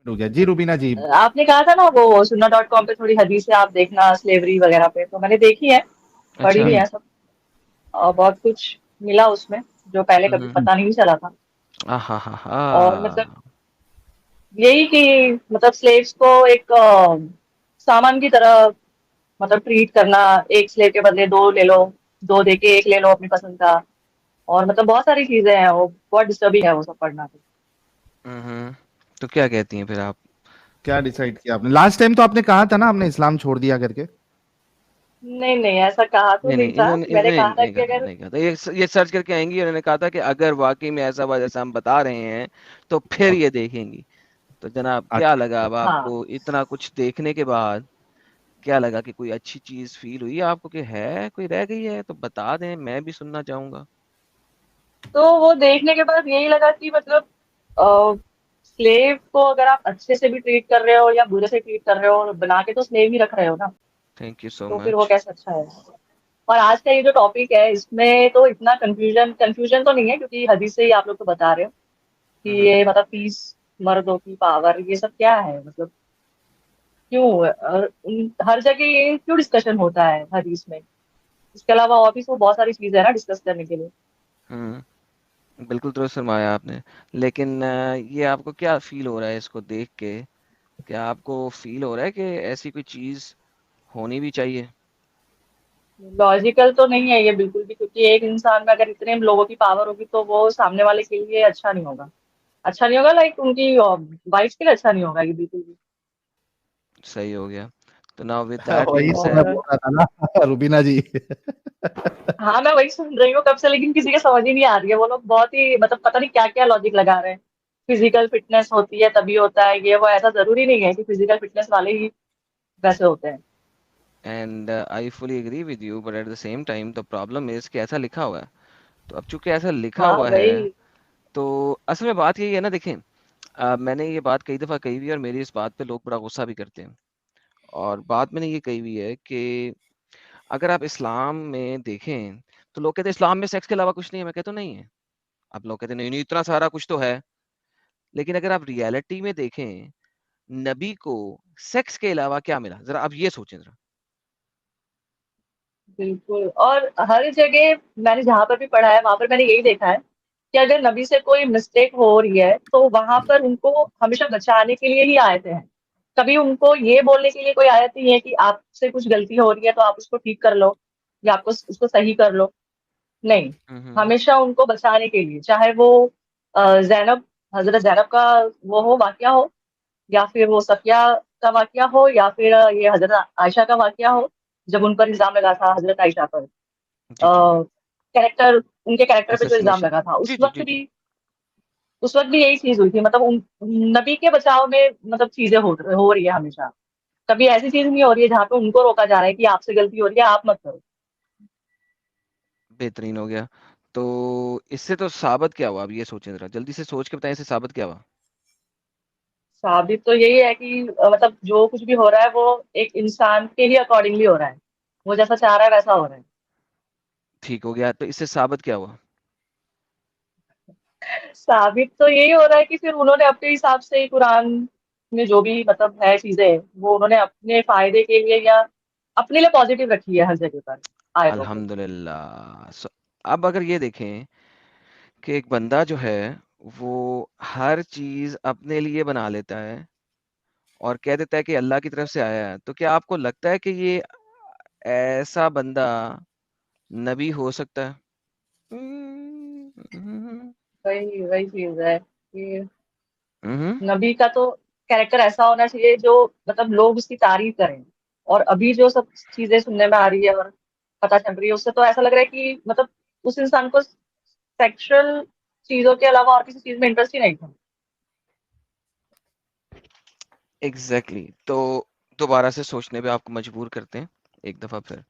हो गया जी रुबीना जी। आपने कहा था ना वो सुन्ना.com पे थोड़ी हदीसें आप देखना स्लेवरी वगैरह पे, तो मैंने देखी है, पढ़ी अच्छा। भी है सब, और बहुत कुछ मिला उसमें जो पहले कभी हम्म। पता नहीं चला था। हा हा हा हा। और मतलब यही कि मतलब स्लेव्स को एक सामान की तरह मतलब ट्रीट करना, एक स्लेव के बदले दो ले लो, दो देके एक ले लो अपनी पसंद का, और मतलब बहुत सारी चीजें हैं, वो बहुत डिस्टर्बिंग है वो सब पढ़ना तो। तो क्या कहती हैं फिर आप? क्या डिसाइड किया आपने? लास्ट टाइम तो आपने कहा था ना आपने इस्लाम छोड़ दिया करके। नहीं नहीं, ऐसा कहा तो नहीं नहीं नहीं, था, इन्होंने मैंने नहीं कहा था नहीं कि कहा था, अगर नहीं कहा था। ये सर्च करके आएंगी, उन्होंने कहा था कि अगर वाकई में ऐसा हुआ जैसा हम बता रहे हैं तो फिर ये देखेंगी। तो जनाब क्या अच्छा। लगा अब हाँ, आपको इतना कुछ देखने के बाद? क्या लगा कि कोई अच्छी चीज फील हुई आपको कि है कोई रह गई है तो बता दें, मैं भी सुनना चाहूंगा। तो वो देखने के बाद यही लगा कि मतलब स्लेव को अगर आप अच्छे से भी ट्रीट कर रहे हो या बुरे से ट्रीट कर रहे हो, बना के तो स्लेव ही रख रहे हो ना, थैंक यू सो तो फिर वो मच। कैसे अच्छा है। और आज का ये जो टॉपिक है इसमें तो इतना कंफ्यूजन कंफ्यूजन तो नहीं है, क्योंकि हदीस से ही आप लोग तो बता रहे हो कि हम्म। ये मतलब पीस, मर्दों की पावर, ये सब क्या है, मतलब क्यों हर जगह ये क्यों डिस्कशन होता है हदीस में। इसके अलावा और भी तो बहुत सारी चीजें है ना डिस्कस करने के लिए। हम्म। बिल्कुल दुरुस्त फरमाया आपने। लेकिन ये आपको क्या फील हो रहा है इसको देख के? क्या आपको फील हो रहा है कि ऐसी कोई चीज होनी भी चाहिए? लॉजिकल तो नहीं है ये बिल्कुल भी, क्योंकि एक इंसान में अगर इतने लोगों की पावर होगी तो वो सामने वाले के लिए अच्छा नहीं होगा। अच्छा नहीं होगा, लाइक उनकी वाइफ के लिए अच्छा नहीं होगा ये बिल्कुल भी। सही हो गया। तो नाउ विद दैट वही बीइंग तो मैं सेड। और बोल रहा था ना रुबीना जी। हाँ, मैं वही सुन रही हूँ कब से, लेकिन किसी के समझ ही नहीं आ रही है। वो लोग बहुत ही मतलब पता नहीं क्या क्या लॉजिक लगा रहे हैं। फिजिकल फिटनेस होती है तभी होता है ये वो, ऐसा जरूरी नहीं है कि फिजिकल फिटनेस वाले ही वैसे होते हैं। And I fully agree with you, but at the same time the problem is कि ऐसा लिखा हुआ है। तो अब चूंकि ऐसा लिखा हाँ हुआ है, वही। तो असल में बात यही है ना, देखें, मैंने ये बात कई दफ़ा कही हुई है और मेरी इस बात पे लोग बड़ा गुस्सा भी करते हैं। और बात मैंने ये कही हुई है कि अगर आप इस्लाम में देखें तो लोग कहते हैं इस्लाम में सेक्स के अलावा कुछ नहीं है। मैं कहता हूँ नहीं है। अब लोग कहते हैं नहीं नहीं, इतना सारा कुछ तो है। लेकिन अगर आप रियलिटी में देखें, नबी को सेक्स के अलावा क्या मिला, जरा आप ये सोचें जरा। बिल्कुल, और हर जगह मैंने जहां पर भी पढ़ा है वहां पर मैंने यही देखा है कि अगर नबी से कोई मिस्टेक हो रही है तो वहां पर उनको हमेशा बचाने के लिए ही आयतें हैं। कभी उनको ये बोलने के लिए कोई आयत नहीं है कि आपसे कुछ गलती हो रही है तो आप उसको ठीक कर लो या आपको उसको सही कर लो। नहीं, हम्म। हमेशा उनको बचाने के लिए, चाहे वो जैनब, हजरत जैनब का वो हो, वाकया हो, या फिर वो सफिया का वाकया हो, या फिर ये हजरत आयशा का वाकया हो, जब उन पर इल्जाम लगा था हजरत आयशा पर, जी जी जी। कैरेक्टर, उनके कैरेक्टर पे जो इल्जाम असैसिनेशन। लगा था जी जी जी जी। उस वक्त भी यही चीज हुई थी, मतलब उन नबी के बचाव में मतलब चीजें हो रही है हमेशा। कभी ऐसी चीज नहीं हो रही है जहाँ पे उनको रोका जा रहा है कि आपसे गलती हो रही है आप मत करो। बेहतरीन हो गया। तो इससे तो साबित क्या हुआ? अब ये सोचें जरा, जल्दी से सोच के बताएं, इससे साबित क्या हुआ? साबित तो यही है कि मतलब जो कुछ भी हो रहा है वो एक इंसान के ही अकॉर्डिंगली हो रहा है, वो जैसा चाह रहा है वैसा हो रहा है। ठीक हो गया। तो इससे साबित क्या हुआ? साबित तो यही हो रहा है कि फिर उन्होंने अपने हिसाब से ही कुरान में जो भी मतलब है चीजें, वो उन्होंने अपने फायदे के लिए या अपने लिए पॉजिटिव रखी है हर जगह पर आयतों को। अल्हम्दुलिल्लाह। अब अगर ये देखें कि एक बंदा जो है वो हर चीज अपने लिए बना लेता है और कह देता है कि अल्लाह की तरफ से आया है, तो क्या आपको लगता है कि ये ऐसा बंदा नबी हो सकता है? हम्म। वही वही चीज है कि हम्म। नबी का तो कैरेक्टर ऐसा होना चाहिए जो मतलब लोग उसकी तारीफ करें। और अभी जो सब चीजें सुनने में आ रही है और पता चल रही है उससे तो ऐसा लग रहा है कि मतलब उस इंसान को सेक्सुअल चीजों के अलावा और किसी चीज में इंटरेस्ट ही नहीं था। Exactly exactly। तो दोबारा से सोचने पे आपको मजबूर करते हैं एक दफा फिर।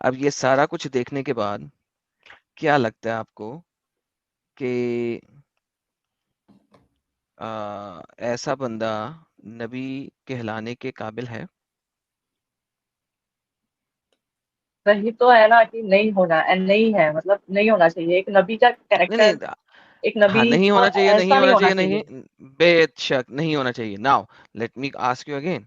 अब ये सारा कुछ देखने के बाद क्या लगता है आपको कि ऐसा बंदा नबी कहलाने के काबिल है? वही तो है ना कि नहीं होना नहीं है, मतलब नहीं होना चाहिए एक नबी का नहीं नहीं, कैरेक्टर। एक नबी हाँ, नहीं तो होना चाहिए, नहीं ऐसा नहीं होना होना चाहिए, चाहिए। नहीं, बेशक नहीं होना चाहिए। Now let me ask you again,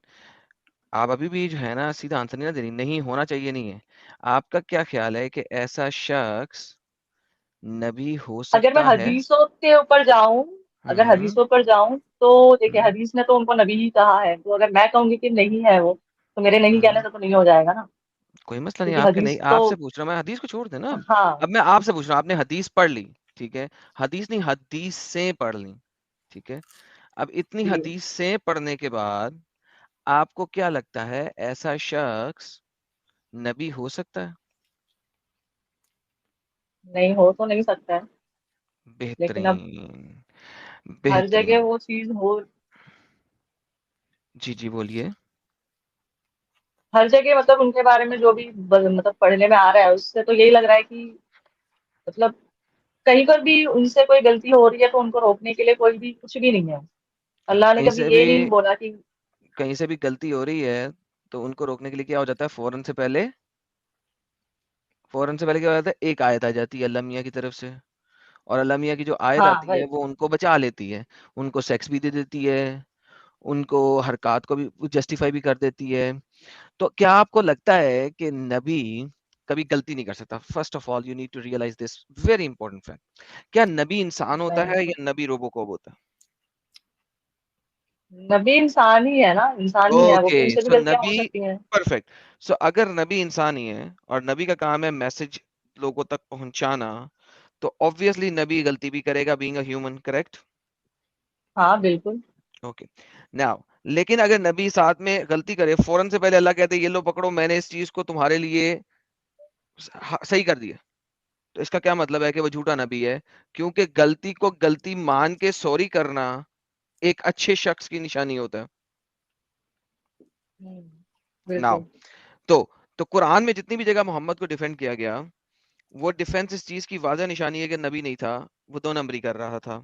आप अभी भी जो है ना सीधा आंसर नहीं ना दे रही, नहीं होना चाहिए नहीं है। आपका क्या ख्याल है कि ऐसा शख्स नबी हो अगर मैं सकता है? हदीसों के ऊपर जाऊं, अगर हम्म हदीसों पर जाऊं तो देखिए, हम्म हदीस ने तो उनको नबी ही कहा है, तो अगर मैं कहूंगी कि नहीं है वो, तो मेरे नहीं कहने हम्म से तो नहीं हो जाएगा ना, कोई मसला नहीं, क्योंकि आपके नहीं, हदीस तो। आपसे पूछ रहा हूँ मैं, हदीस को छोड़ दे ना अब। हाँ। अब मैं आपसे पूछ रहा हूँ, आपने हदीस पढ़ ली, ठीक है, हदीस नहीं, हदीस से पढ़ ली, ठीक है, अब इतनी जी। हदीस से पढ़ने के बाद आपको क्या लगता है ऐसा शख्स नबी हो सकता है? नहीं हो तो नहीं सकता है, लेकिन अब बेहतरीन, हर जगह बेहतरीन। वो चीज हो, जी जी बोलिए। हर जगह मतलब उनके बारे में जो भी मतलब पढ़ने में आ रहा है, उससे तो यही लग रहा है कि मतलब कहीं पर भी उनसे कोई गलती हो रही है तो उनको रोकने के लिए कोई भी कुछ भी नहीं है। अल्लाह ने कहीं कभी से ये भी, नहीं बोला कि। कहीं से भी गलती हो रही है तो उनको रोकने के लिए क्या हो जाता है, फौरन से पहले, फौरन से पहले क्या हो जाता है, एक आयत आ जाती है अल्लाह मियाँ की तरफ से, और अल्लाह मियाँ की जो आयत हाँ आती है वही। वो उनको बचा लेती है, उनको सेक्स भी दे देती है, उनको हरकत को भी जस्टिफाई भी कर देती है। तो क्या आपको लगता है कि नबी कभी गलती नहीं कर सकता? First of all you need to realise this very important fact, क्या नबी इंसान होता नहीं, है या नबी रोबोकॉप होता है? नबी इंसान ही है ना, इंसान ही है वो ओके, भी, उनसे भी सो गलतियां हो नबी, सकती हैं। परफेक्ट। सो अगर नबी इंसान ही है और नबी का काम है मैसेज लोगों तक पहुंचाना, तो ऑब्वियसली नबी गलती भी करेगा, बीइंग अ ह्यूमन, करेक्ट? हाँ बिल्कुल। ओके, नाउ लेकिन अगर नबी साथ में गलती करे, फौरन से पहले अल्लाह कहते ये लो पकड़ो, मैंने इस चीज को तुम्हारे लिए सही कर दिया, तो इसका क्या मतलब है कि वो झूठा नबी है? क्योंकि गलती को गलती मान के सॉरी करना एक अच्छे शख्स की निशानी होता है। नाउ बिल्कुल। तो कुरान में जितनी भी जगह मोहम्मद को डिफेंड किया गया, वो डिफेंस इस चीज की वाज़ह निशानी है कि नबी नहीं था, वो दो नंबरी कर रहा था।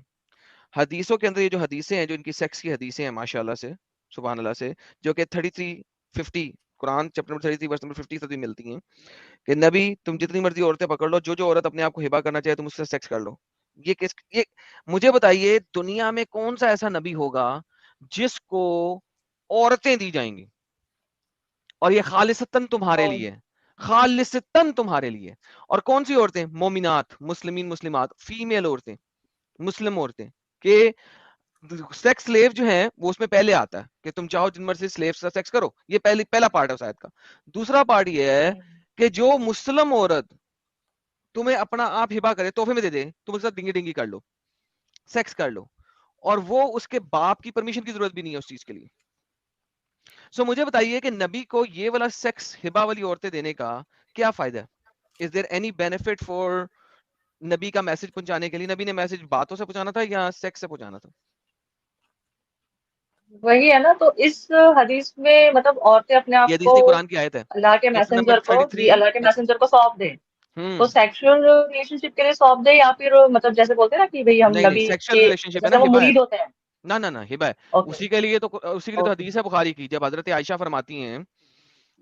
हदीसों के अंदर ये जो हदीसें हैं, जो इनकी सेक्स की हदीसें हैं माशाल्लाह से, सुभान अल्लाह से, जो कि 3350 Quran chapter number 33 verse number 50 तक भी मिलती हैं कि नबी तुम जितनी मर्जी औरतें पकड़ लो, जो जो औरत अपने आप को हिबा करना चाहे तुम उससे सेक्स कर लो। ये किस, ये मुझे बताइए दुनिया में कौन सा ऐसा नबी होगा जिसको औरतें दी जाएंगी और ये खालिसतन तुम्हारे और लिए, खालिसतन तुम्हारे लिए? और कौन सी औरतें? मोमिनात, मुस्लिमीन, मुस्लिमात, फीमेल औरतें, मुस्लिम औरतें के सेक्स स्लेव जो है वो उसमें पहले आता है कि तुम चाहो जिन मर्जी स्लेव से सेक्स करो, ये पहला पार्ट है उस आयत का। दूसरा पार्ट ये है कि जो मुस्लिम औरत तुम्हें अपना आप हिबा करे, तोहफे में दे दे, तुम उसके साथ डिंगी डिंगी कर लो, सेक्स कर लो, और वो उसके बाप की परमिशन की जरूरत भी नहीं है उस चीज के लिए। सो मुझे बताइए कि नबी को ये वाला सेक्स हिबा वाली औरतें देने का क्या फायदा है? Is there any benefit for नबी का मैसेज पहुंचाने के लिए? नबी ने मैसेज बातों से पहुंचाना था या सेक्स से पहुंचाना था? वही है ना, तो इस हदीस में मतलब औरतें अपने आप ये हदीस को नहीं, कुरान की आयत है, अल्लाह के चैप्टर नंबर मैसेंजर को, जी 33। अल्लाह के मैसेंजर को सौंप दें, तो हम्म सेक्सुअल रिलेशनशिप के लिए सौंप दें, या फिर मतलब जैसे बोलते हैं ना कि भाई हम नहीं नहीं, नबी सेक्सुअल के, रिलेशनशिप है ना, जैसे वो हिबा है। मुरीद होते हैं। ना ना ना, हिबा है। ओके। उसी के लिए तो ओके। हदीस है बुखारी की, जब हजरत आयशा फरमाती हैं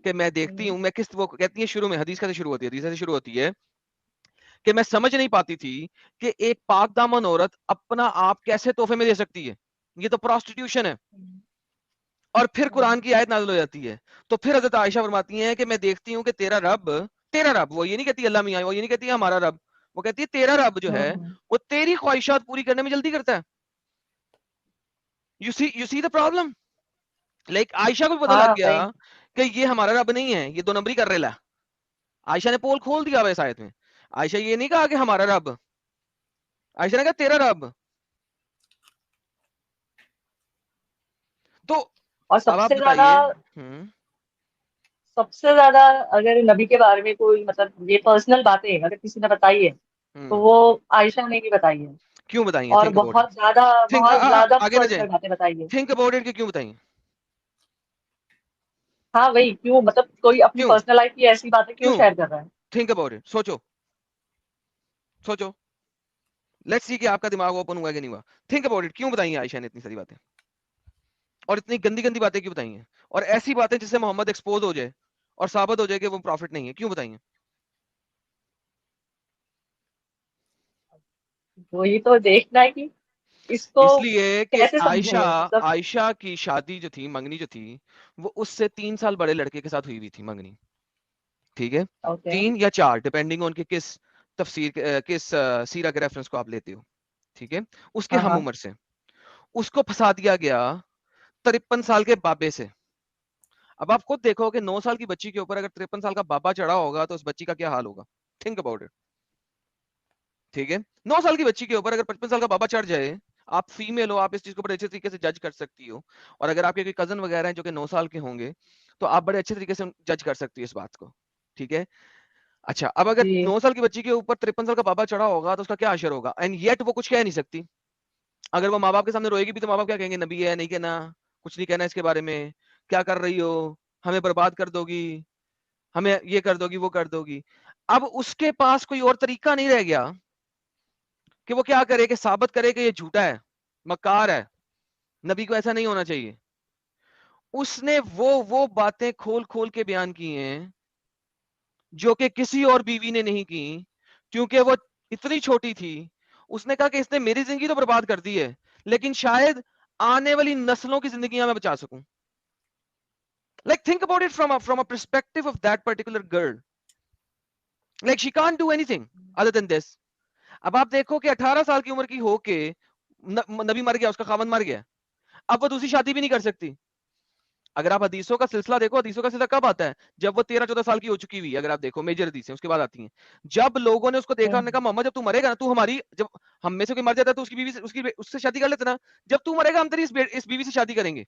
कि मैं देखती हूँ, मैं किस, वो कहती है शुरू में, हदीस कैसे शुरू होती है, हदीस ऐसे शुरू होती है कि मैं समझ नहीं पाती थी कि एक पाक दामन औरत अपना आप कैसे तोहफे में दे सकती है, ये तो प्रोस्टिट्यूशन है। और फिर कुरान की आयत नाज़िल हो जाती है, तो फिर हजरत आयशा फरमाती हैं कि मैं देखती हूँ कि तेरा रब, वो ये नहीं कहती अल्लाह मियाँ, वो ये नहीं कहती हमारा रब, वो कहती है तेरा रब जो है वो तेरी ख्वाहिशात पूरी करने में जल्दी करता है। You see the problem. Like Ayesha को भी पता लग हाँ गया वही। कि ये हमारा रब नहीं है, ये दो नंबरी कर रहा है। आयशा ने पोल खोल दिया वैसा आयत में। आयशा ये नहीं कहा कि हमारा रब, आयशा ने कहा तेरा रब। तो और अब आप सबसे ज्यादा, बताइए। सबसे ज्यादा अगर नबी के बारे में कोई मतलब ये पर्सनल बातें अगर किसी ने बताई है, तो हम्म वो आयशा ने ही बताई है। क्यों बताइए? और थिंक अबाउट इट। थिंक, बहुत ज्यादा आगे ना जाए, पर्सनल बातें बताई है। थिंक अबाउट इट कि क्यों बताइए, हाँ वही, क्यों मतलब कोई अपनी क्यों, पर्सनल लाइफ की ऐसी बातें क्यों क्यों? शेयर कर रहा है। थिंक अबाउट इट, सोचो, सोचो, लेट्स सी कि आपका दिमाग ओपन हुआ कि नहीं हुआ। थिंक अबाउट इट, क्यों बताइए आयशा ने इतनी सारी बातें, और इतनी गंदी गंदी बातें क्यों बताई हैं, और ऐसी बातें जिससे मोहम्मद एक्सपोज हो जाए और साबित हो जाए कि वो प्रॉफिट नहीं है, क्यों बताइए? वही तो देखना है कि इसको इसलिए कि कैसे आयशा समझे मतलब। आयशा की शादी जो थी, मंगनी जो थी, वो उससे 3 साल बड़े लड़के के साथ हुई हुई थी मंगनी, ठीक है? ओके। 3 या 4 डिपेंडिंग ऑन कि किस किस सीरा के रेफरेंस को आप लेते हो, ठीक है? उसके हाँ हम हाँ। उम्र से। उसको फंसा दिया गया 53 साल के बाबे से। अब आप खुद देखो कि 9 साल की बच्ची के ऊपर अगर 53 साल का बाबा चढ़ा होगा तो उस बच्ची का क्या हाल होगा? थिंक अबाउट इट, ठीक है? 9 साल की बच्ची के ऊपर अगर 55 साल का बाबा चढ़ जाए, आप फीमेल हो, आप इस चीज को बड़े अच्छे तरीके से जज कर सकती हो। और अगर आपके कोई कजन वगैरह हैं जो कि 9 साल के होंगे, तो आप बड़े अच्छे तरीके से जज कर सकती हो इस बात को, ठीक है? अच्छा, अब अगर जी। 9 साल की बच्ची के ऊपर 53 साल का बाबा चढ़ा होगा तो उसका क्या असर होगा? एंड येट वो कुछ कह नहीं सकती। अगर वो माँ-बाप के सामने रोएगी भी तो माँ-बाप क्या कहेंगे? नबी है, नहीं कहना, कुछ नहीं कहना इसके बारे में, क्या कर रही हो? हमें बर्बाद कर दोगी, हमें ये कर दोगी, वो कर दोगी। अब उसके पास कोई और तरीका नहीं रह गया कि वो क्या करे कि साबित करे कि ये झूठा है, मक्कार है, नबी को ऐसा नहीं होना चाहिए। उसने वो बातें खोल-खोल के बयान की हैं, जो कि किसी और बीवी ने नहीं की, क्योंकि वो इतनी छोटी थी। उसने कहा कि इसने मेरी जिंदगी तो बर्बाद कर दी है, लेकिन शायद आने वाली नस्लों की जिंदगी मैं बचा सकूं। Like think about it from a perspective of that particular girl. Like she can't do anything other than this. अब आप देखो कि 18 साल की उम्र की होके नबी मर गया, उसका खामन मर गया, अब वो दूसरी शादी भी नहीं कर सकती। अगर आप हदीसों का सिलसिला देखो, हदीसों का सिलसिला कब आता है? जब वो 13-14 साल की हो चुकी हुई है। अगर आप देखो मेजर हदीसें उसके बाद आती हैं। जब लोगों ने उसको देखा, उन्होंने कहा मोहम्मद जब तू मरेगा ना, तू हमारी, जब हम में से कोई मर जाता है तो उसकी बीवी से, उससे शादी कर लेते ना, जब तू मरेगा हम तेरी इस बीवी से शादी करेंगे,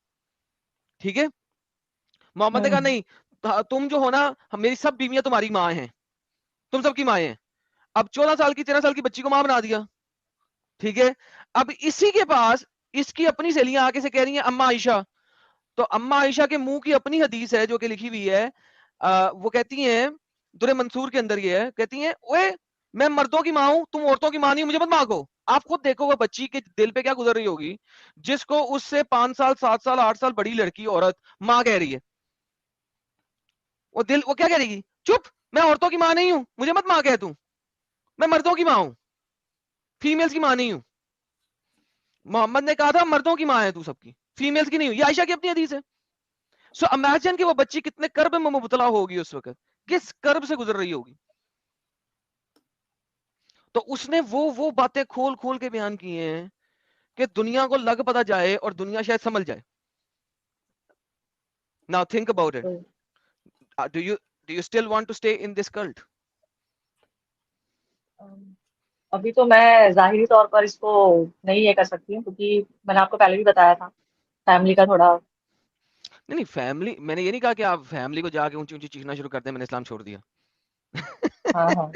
ठीक है? मोहम्मद ने कहा हम्म। नहीं, तुम जो हो ना, मेरी सब बीवियां तुम्हारी माँ हैं, तुम सबकी माँ हैं। अब 14 साल की 13 साल की बच्ची को मां बना दिया, ठीक है? अब इसी के पास इसकी अपनी सहेलियां आके से कह रही हैं अम्मा आयशा। तो अम्मा आयशा के मुंह की अपनी हदीस है जो कि लिखी हुई है। वो कहती हैं, दुरे मंसूर के अंदर ये है, कहती हैं ओए, मैं मर्दों की माँ हूं, तुम औरतों की माँ नहीं, मुझे मत मांगो। आप खुद देखो वो बच्ची के दिल पे क्या गुजर रही होगी, जिसको उससे 5 साल 7 साल 8 साल बड़ी लड़की औरत माँ कह रही है। वो क्या कह रही? चुप, मैं औरतों की माँ नहीं हूं, मुझे मत माँ कह तू, मैं मर्दों की माँ हूं, फीमेल्स की माँ नहीं हूं। मोहम्मद ने कहा था मर्दों की माँ है तू सबकी, फीमेल्स की नहीं हुई। ये आयशा की अपनी हदीस है। सो इमेजिन कि वो बच्ची कितने कर्ब में मुबतला होगी उस वक्त, किस कर्ब से गुजर रही होगी। तो उसने वो बातें खोल खोल के बयान की हैं कि दुनिया को लग पता जाए और दुनिया शायद समझ जाए। नाउ थिंक अबाउट इट, बिल्कुल। Do you still want to stay in this cult? अभी तो मैं जाहिरी तौर पर इसको नहीं ये कर सकती हूँ, क्योंकि मैंने आपको पहले भी बताया था, फैमिली का थोड़ा। नहीं नहीं, फैमिली, मैंने ये नहीं कहा कि आप फैमिली को जाके ऊंची ऊंची चीखना शुरू कर दें मैंने इस्लाम छोड़ दिया। हाँ हाँ।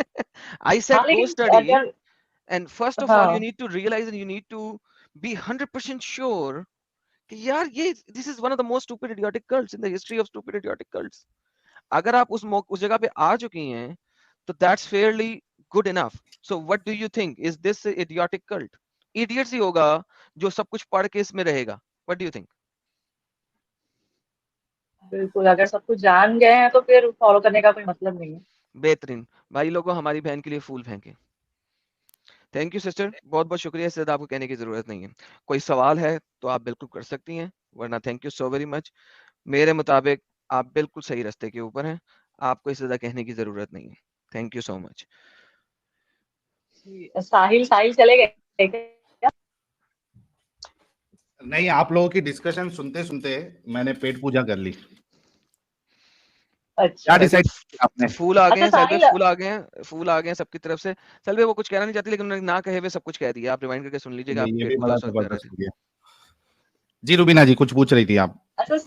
आई हाँ सेड गो लेकिन स्टडी, अगर, and first of all you हाँ need to realise and you need to be 100% sure कि यार ये this is one of the most stupid idiotic cults in the history of stupid idiotic cults. अगर आप उस जगह पे आ चुकी हैं तो that's fairly good enough. So what do you think, is this idiotic cult? Idiots ही होगा जो सब कुछ पढ़ के इसमें रहेगा। What do you think? बिल्कुल, अगर सब कुछ जान गए हैं तो फिर फॉलो करने का कोई मतलब नहीं है। बेहतरीन भाई लोगों, हमारी बहन के लिए फूल फेंके। थैंक यू सिस्टर, बहुत बहुत शुक्रिया, इससे आपको कहने की जरूरत नहीं है। कोई सवाल है तो आप बिल्कुल कर सकती हैं, वरना thank you so very much. मेरे मुताबिक आप बिल्कुल सही रास्ते के ऊपर हैं, आपको इससे ज्यादा कहने की जरूरत नहीं है। Thank you so much. जी, साहिल साहिल चले गए क्या? नहीं, आप लोगों की डिस्कशन सुनते सुनते मैंने पेट पूजा कर ली। क्या अच्छा। सलवे डिसाइड किया आपने? फूल आ गए अच्छा हैं, सलवे साहिल। फूल आ गए हैं, फूल आ गए हैं सबकी तरफ से। सलवे वो कुछ कहना नहीं चाहती, लेकिन उन्होंने ना कहे हुए सब कुछ कह दिया। आप रिवाइंड करके सुन लीजिएगा, आप ये पेट भी पूजा बड़ा उस वक्त कर रहे जबरदस्त थे। हो गया। जी रुबीना जी, कुछ पूछ रही थी आप? अच्छा।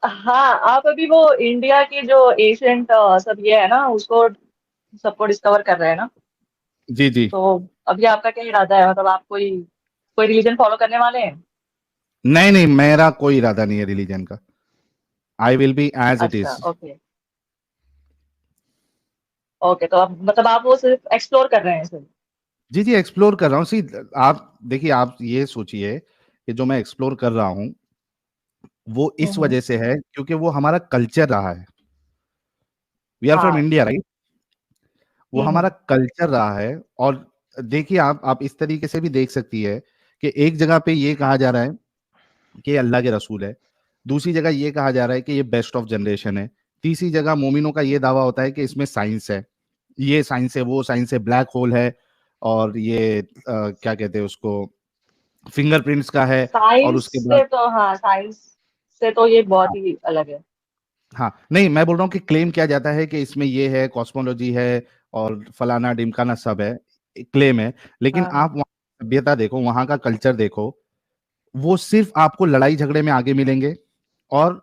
हाँ, आप अभी वो इंडिया की जो एशियंट सब ये है ना, उसको सबको डिस्कवर कर रहे हैं ना। जी जी। तो अभी आपका क्या इरादा है, मतलब आप कोई कोई रिलीजन फॉलो करने वाले हैं? नहीं नहीं, मेरा कोई इरादा नहीं है रिलीजन का। I will be as it अच्छा। इज। ओके। ओके, तो आप मतलब आप वो सिर्फ एक्सप्लोर कर रहे हैं सिर्फ। जी जी, एक्सप्लोर कर रहा हूँ। सी, आप देखिए, आप ये सोचिए कि जो मैं एक्सप्लोर कर रहा हूँ वो इस हम्म। वजह से है क्योंकि वो हमारा कल्चर रहा है। वी आर फ्रॉम हाँ। India, right? वो हमारा हम्म। कल्चर रहा है। और देखिए आप इस तरीके से भी देख सकती है कि एक जगह पे ये कहा जा रहा है कि अल्लाह के रसूल है, दूसरी जगह ये कहा जा रहा है कि ये बेस्ट ऑफ जनरेशन है, तीसरी जगह मोमिनों का ये दावा होता है कि इसमें साइंस है, ये साइंस है, वो साइंस है, ब्लैक होल है, और ये क्या कहते हैं उसको, फिंगरप्रिंट्स का है, और साइंस उसके बाद से तो, हाँ, साइंस से तो ये बहुत ही अलग है। हाँ नहीं, मैं बोल रहा हूँ कि क्लेम किया जाता है कि इसमें ये है, कॉस्मोलॉजी है, और फलाना ढिमकाना सब है, क्लेम है, लेकिन हाँ, आप वहाँ सभ्यता देखो, वहां का कल्चर देखो, वो सिर्फ आपको लड़ाई झगड़े में आगे मिलेंगे, और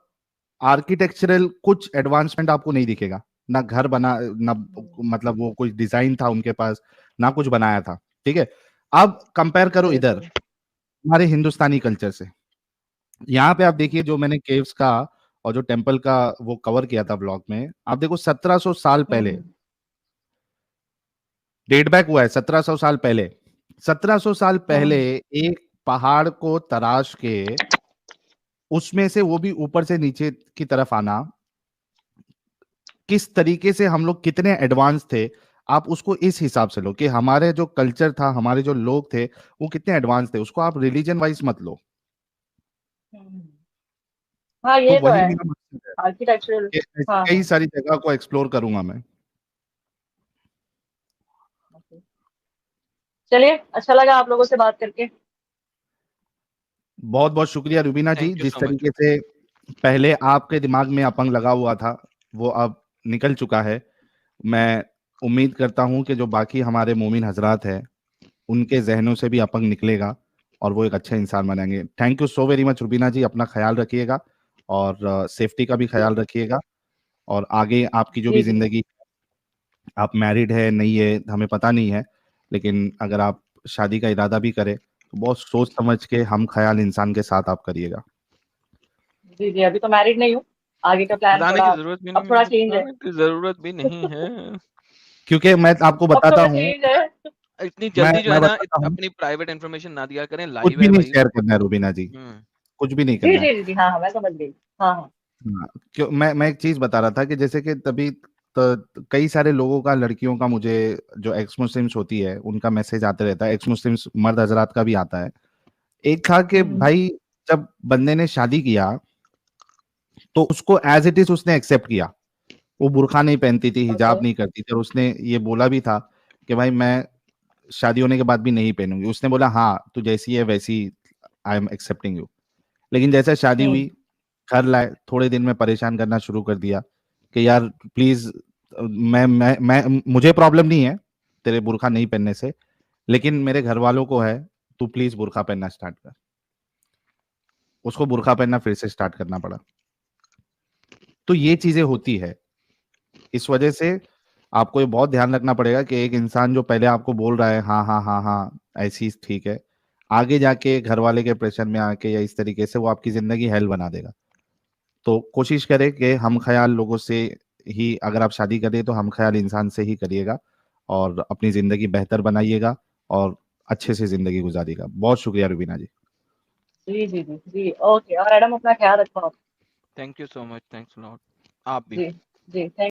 आर्किटेक्चरल कुछ एडवांसमेंट आपको नहीं दिखेगा, ना घर बना, ना मतलब वो कोई डिजाइन था उनके पास, ना कुछ बनाया था। ठीक है, अब कंपेयर करो इधर बिल्कुल। हमारे हिंदुस्तानी कल्चर से। यहाँ पे आप देखिए, जो मैंने केव्स का और जो टेम्पल का वो कवर किया था ब्लॉग में, आप देखो 1700 साल पहले, हम्म, डेट बैक हुआ है 1700 साल पहले, 1700 साल पहले हम्म, एक पहाड़ को तराश के उसमें से वो भी ऊपर से नीचे की तरफ आना, किस तरीके से हम लोग कितने एडवांस थे, आप उसको इस हिसाब से लो कि हमारे जो कल्चर था, हमारे जो लोग थे, वो कितने एडवांस थे, उसको आप रिलीजन वाइज मत लो। हम्म। हाँ, तो ये तो वही है, मेरा मकसद है आर्किटेक्चरल। कि ऐसी हाँ, कई हाँ। सारी जगह को एक्सप्लोर करूंगा मैं। Okay. चलिए, अच्छा लगा आप लोगों से बात करके। बहुत बहुत शुक्रिया रुबीना जी, थैंक यू जिस सो मच। तरीके से पहले आपके दिमाग में अपंग लगा हुआ था, वो अब निकल चुका है। मैं उम्मीद करता हूं कि जो बाकी हमारे मोमिन हजरात हैं, उनके जहनों से भी अपंग निकलेगा, और वो एक अच्छा इंसान बनेंगे। Thank you so very much Rubina ji, अपना ख्याल रखिएगा, और सेफ्टी का भी ख्याल रखिएगा, और आगे आपकी जो भी जी, जी, जिंदगी, आप मैरिड है नहीं है हमें पता नहीं है, लेकिन अगर आप शादी का इरादा भी करें तो बहुत सोच समझ के हम ख्याल इंसान के साथ आप करिएगा। जी, जी, अभी तो मैरिड नहीं हूँ। आगे का प्लान बताने की थोड़ा, ज़रूरत भी अब नहीं थोड़ा है, चेंज है। बताने की ज़रूरत भी नहीं है। क्योंकि मैं आपको अब बताता थोड़ा हूँ, चेंज है। इतनी जल्दी जो मैं है ना बताता हूँ, अपनी प्राइवेट इन्फॉर्मेशन ना दिया करें, कुछ लाइव भी है नहीं भाई। शेयर करना है रुबीना जी, हुँ। कुछ भी नहीं जी, करना है। जी, जी, जी, हाँ, हाँ, मैं समझ गई। हाँ, हाँ। हाँ, क्यों मैं एक चीज बता रहा था कि जैसे कि तभी कई सारे लोगों का, लड़कियों का, मुझे जो एक्स मुस्लिम्स होती है उनका मैसेज आते रहता है, एक्स मुस्लिम्स मर्द हजरात का भी आता है। एक था कि हम्म, भाई, जब बंदे ने शादी किया तो उसको एज इट इज उसने एक्सेप्ट किया, वो बुर्का नहीं पहनती थी, ओके। हिजाब नहीं करती थी, और उसने ये बोला भी था कि भाई मैं शादी होने के बाद भी नहीं पहनूंगी। उसने बोला हाँ तू जैसी है वैसी, आई एम एक्सेप्टिंग यू। लेकिन जैसे शादी हम्म, हुई, घर लाए, थोड़े दिन में परेशान करना शुरू कर दिया कि यार प्लीज, मैं मुझे प्रॉब्लम नहीं है तेरे बुर्का नहीं पहनने से, लेकिन मेरे घर वालों को है, तू प्लीज बुर्का पहनना स्टार्ट कर। उसको बुर्का पहनना फिर से स्टार्ट करना पड़ा। तो ये चीजें होती है, इस वजह से आपको ये बहुत ध्यान रखना पड़ेगा कि एक इंसान जो पहले आपको बोल रहा है हाँ हाँ हाँ हाँ ऐसी ठीक है, आगे जाके घर वाले के प्रेशर में आके या इस तरीके से वो आपकी जिंदगी हेल बना देगा। तो कोशिश करें कि हम ख्याल लोगों से ही, अगर आप शादी करें तो हम ख्याल इंसान से ही करिएगा, और अपनी जिंदगी बेहतर बनाइएगा, और अच्छे से जिंदगी गुजारिएगा। बहुत शुक्रिया रुबीना जी। जी, जी, जी, जी, ओके, और मैडम अपना ख्याल रखो आप। Thank you so much, thanks a lot. आप भी। जी, जी, थैंक